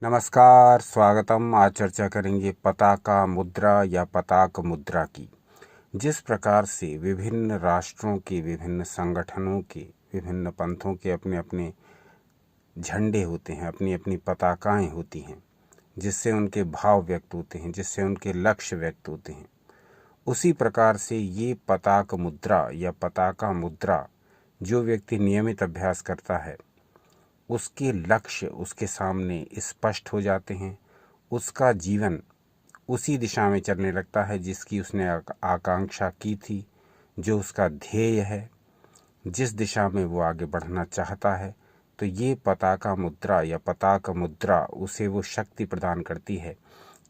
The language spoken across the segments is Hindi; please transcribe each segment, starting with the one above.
नमस्कार, स्वागतम। आज चर्चा करेंगे पताका मुद्रा या पताक मुद्रा की। जिस प्रकार से विभिन्न राष्ट्रों के, विभिन्न संगठनों के, विभिन्न पंथों के अपने अपने झंडे होते हैं, अपनी अपनी पताकाएं होती हैं, जिससे उनके भाव व्यक्त होते हैं, जिससे उनके लक्ष्य व्यक्त होते हैं, उसी प्रकार से ये पताक मुद्रा या पताका मुद्रा जो व्यक्ति नियमित अभ्यास करता है, उसके लक्ष्य उसके सामने स्पष्ट हो जाते हैं। उसका जीवन उसी दिशा में चलने लगता है जिसकी उसने आकांक्षा की थी, जो उसका ध्येय है, जिस दिशा में वो आगे बढ़ना चाहता है। तो ये पताका मुद्रा या पताक मुद्रा उसे वो शक्ति प्रदान करती है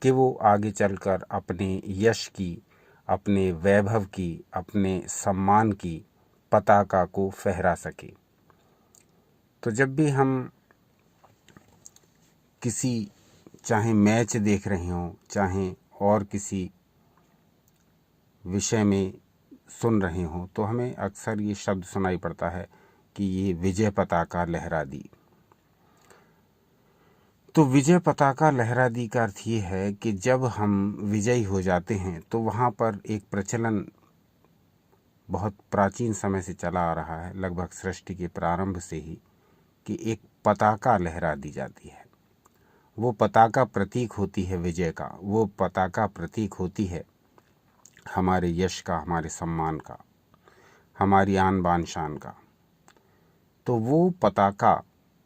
कि वो आगे चलकर अपने यश की, अपने वैभव की, अपने सम्मान की पताका को फहरा सके। तो जब भी हम किसी, चाहे मैच देख रहे हों, चाहे और किसी विषय में सुन रहे हों, तो हमें अक्सर ये शब्द सुनाई पड़ता है कि ये विजय पताका लहरा दी। तो विजय पताका लहरा दी का अर्थ ये है कि जब हम विजयी हो जाते हैं तो वहाँ पर एक प्रचलन बहुत प्राचीन समय से चला आ रहा है, लगभग सृष्टि के प्रारंभ से ही, कि एक पताका लहरा दी जाती है। वो पताका प्रतीक होती है विजय का, वो पताका प्रतीक होती है हमारे यश का, हमारे सम्मान का, हमारी आन बान शान का। तो वो पताका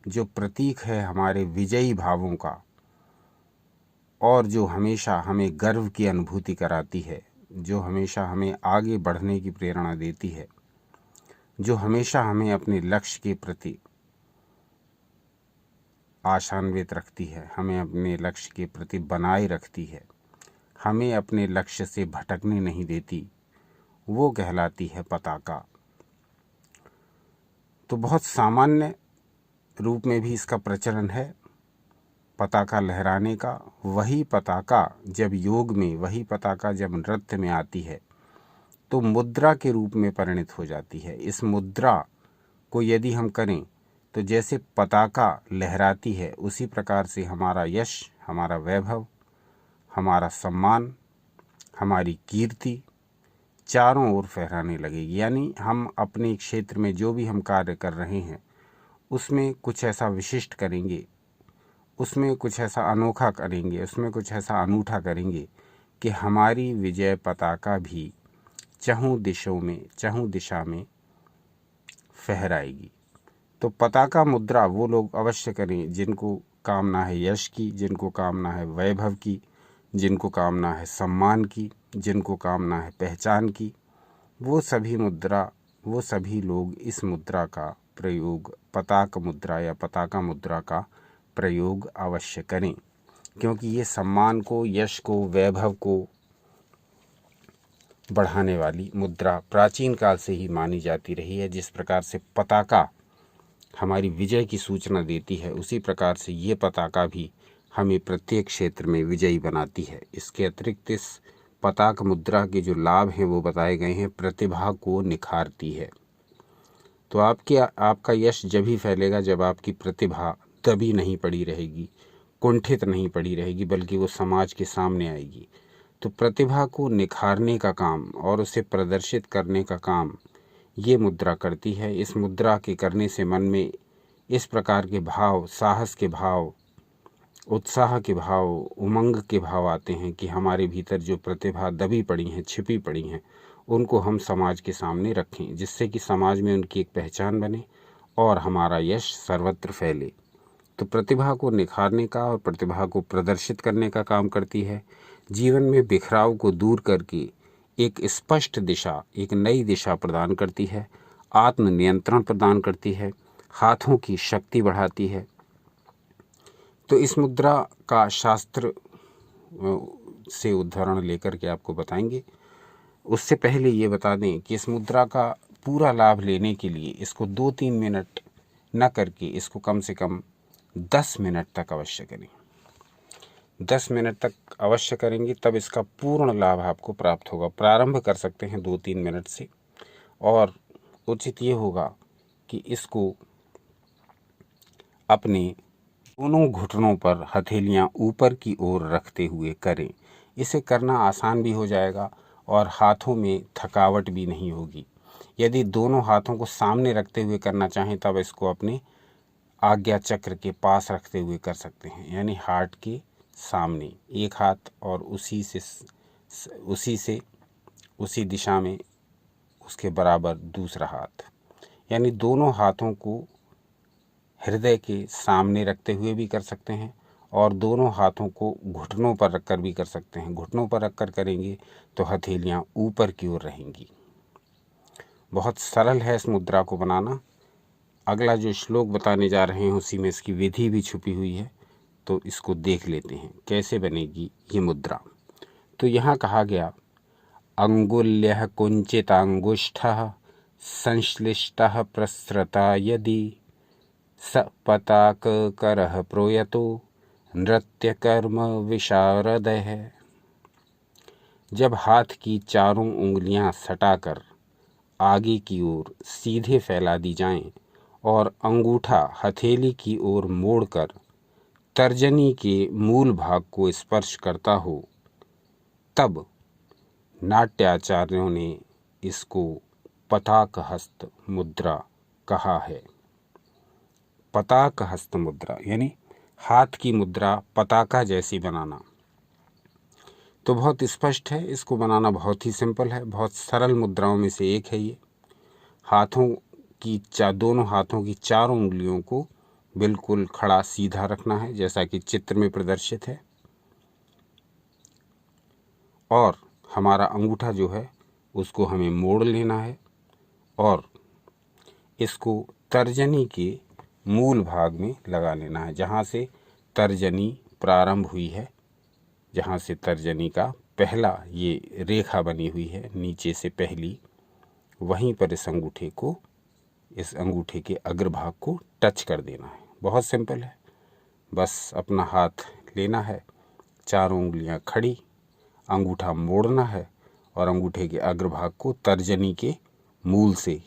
जो प्रतीक है हमारे विजयी भावों का, और जो हमेशा हमें गर्व की अनुभूति कराती है, जो हमेशा हमें आगे बढ़ने की प्रेरणा देती है, जो हमेशा हमें अपने लक्ष्य के प्रति आशान्वित रखती है, हमें अपने लक्ष्य के प्रति बनाए रखती है, हमें अपने लक्ष्य से भटकने नहीं देती, वो कहलाती है पताका। तो बहुत सामान्य रूप में भी इसका प्रचलन है पताका लहराने का। वही पताका जब योग में, वही पताका जब नृत्य में आती है तो मुद्रा के रूप में परिणित हो जाती है। इस मुद्रा को यदि हम करें तो जैसे पताका लहराती है, उसी प्रकार से हमारा यश, हमारा वैभव, हमारा सम्मान, हमारी कीर्ति चारों ओर फहराने लगेगी। यानी हम अपने क्षेत्र में जो भी हम कार्य कर रहे हैं उसमें कुछ ऐसा विशिष्ट करेंगे, उसमें कुछ ऐसा अनोखा करेंगे, उसमें कुछ ऐसा अनूठा करेंगे कि हमारी विजय पताका भी चहुं दिशों में, चहुं दिशा में फहराएगी। तो पताका मुद्रा वो लोग अवश्य करें जिनको कामना है यश की, जिनको कामना है वैभव की, जिनको कामना है सम्मान की, जिनको कामना है पहचान की। वो सभी लोग इस मुद्रा का प्रयोग, पताक मुद्रा या पताका मुद्रा का प्रयोग अवश्य करें, क्योंकि ये सम्मान को, यश को, वैभव को बढ़ाने वाली मुद्रा प्राचीन काल से ही मानी जाती रही है। जिस प्रकार से पताका हमारी विजय की सूचना देती है, उसी प्रकार से ये पताका भी हमें प्रत्येक क्षेत्र में विजयी बनाती है। इसके अतिरिक्त इस पताक मुद्रा के जो लाभ हैं वो बताए गए हैं। प्रतिभा को निखारती है। तो आपका यश जब ही फैलेगा जब आपकी प्रतिभा दबी नहीं पड़ी रहेगी, कुंठित नहीं पड़ी रहेगी, बल्कि वो समाज के सामने आएगी। तो प्रतिभा को निखारने का काम और उसे प्रदर्शित करने का काम ये मुद्रा करती है। इस मुद्रा के करने से मन में इस प्रकार के भाव, साहस के भाव, उत्साह के भाव, उमंग के भाव आते हैं कि हमारे भीतर जो प्रतिभा दबी पड़ी हैं, छिपी पड़ी हैं, उनको हम समाज के सामने रखें, जिससे कि समाज में उनकी एक पहचान बने और हमारा यश सर्वत्र फैले। तो प्रतिभा को निखारने का और प्रतिभा को प्रदर्शित करने का काम करती है। जीवन में बिखराव को दूर करके एक स्पष्ट दिशा, एक नई दिशा प्रदान करती है, आत्मनियंत्रण प्रदान करती है, हाथों की शक्ति बढ़ाती है। तो इस मुद्रा का शास्त्र से उदाहरण लेकर के आपको बताएंगे। उससे पहले ये बता दें कि इस मुद्रा का पूरा लाभ लेने के लिए इसको 2-3 मिनट न करके इसको कम से कम 10 मिनट तक अवश्य करें। 10 मिनट तक अवश्य करेंगे तब इसका पूर्ण लाभ आपको प्राप्त होगा। प्रारंभ कर सकते हैं 2-3 मिनट से, और उचित ये होगा कि इसको अपने दोनों घुटनों पर हथेलियां ऊपर की ओर रखते हुए करें। इसे करना आसान भी हो जाएगा और हाथों में थकावट भी नहीं होगी। यदि दोनों हाथों को सामने रखते हुए करना चाहें तब इसको अपने आज्ञा चक्र के पास रखते हुए कर सकते हैं, यानी हार्ट के सामने एक हाथ और उसी दिशा में उसके बराबर दूसरा हाथ, यानी दोनों हाथों को हृदय के सामने रखते हुए भी कर सकते हैं और दोनों हाथों को घुटनों पर रखकर भी कर सकते हैं। घुटनों पर रखकर करेंगे तो हथेलियां ऊपर की ओर रहेंगी। बहुत सरल है इस मुद्रा को बनाना। अगला जो श्लोक बताने जा रहे हैं उसी में इसकी विधि भी छुपी हुई है, तो इसको देख लेते हैं कैसे बनेगी ये मुद्रा। तो यहाँ कहा गया अंगुल्यः कुञ्चितांगुष्ठः संश्लिष्टः प्रसृता यदि स पताककरः प्रोयतो नृत्यकर्म विशारदः। जब हाथ की चारों उंगलियां सटाकर आगे की ओर सीधे फैला दी जाएं और अंगूठा हथेली की ओर मोड़कर तर्जनी के मूल भाग को स्पर्श करता हो, तब नाट्याचार्यों ने इसको पताक हस्त मुद्रा कहा है। पताक हस्त मुद्रा यानी हाथ की मुद्रा पताका जैसी बनाना। तो बहुत स्पष्ट है, इसको बनाना बहुत ही सिंपल है, बहुत सरल मुद्राओं में से एक है ये। दोनों हाथों की चारों उंगलियों को बिल्कुल खड़ा सीधा रखना है जैसा कि चित्र में प्रदर्शित है, और हमारा अंगूठा जो है उसको हमें मोड़ लेना है और इसको तर्जनी के मूल भाग में लगा लेना है, जहाँ से तर्जनी प्रारंभ हुई है, जहाँ से तर्जनी का पहला ये रेखा बनी हुई है नीचे से पहली, वहीं पर इस अंगूठे के अग्रभाग को टच कर देना है। बहुत सिंपल है, बस अपना हाथ लेना है, चारों उंगलियां खड़ी, अंगूठा मोड़ना है और अंगूठे के अग्रभाग को तर्जनी के मूल से,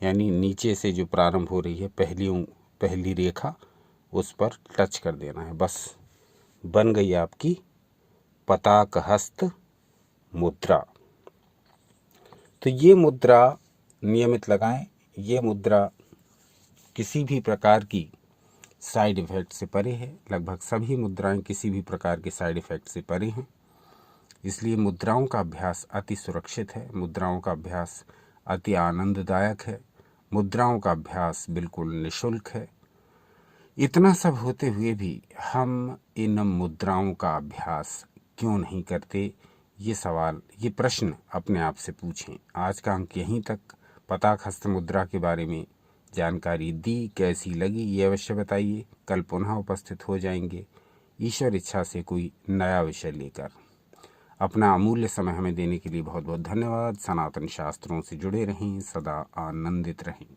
यानी नीचे से जो प्रारंभ हो रही है पहली रेखा, उस पर टच कर देना है। बस बन गई आपकी पताक हस्त मुद्रा। तो ये मुद्रा नियमित लगाएं। ये मुद्रा किसी भी प्रकार की साइड इफ़ेक्ट से परे है। लगभग सभी मुद्राएं किसी भी प्रकार के साइड इफ़ेक्ट से परे हैं, इसलिए मुद्राओं का अभ्यास अति सुरक्षित है। मुद्राओं का अभ्यास अति आनंददायक है। मुद्राओं का अभ्यास बिल्कुल निःशुल्क है। इतना सब होते हुए भी हम इन मुद्राओं का अभ्यास क्यों नहीं करते, ये प्रश्न अपने आप से पूछें। आज का अंक यहीं तक। पताक हस्त मुद्रा के बारे में जानकारी दी, कैसी लगी ये अवश्य बताइए। कल पुनः उपस्थित हो जाएंगे ईश्वर इच्छा से कोई नया विषय लेकर। अपना अमूल्य समय हमें देने के लिए बहुत बहुत धन्यवाद। सनातन शास्त्रों से जुड़े रहें, सदा आनंदित रहें।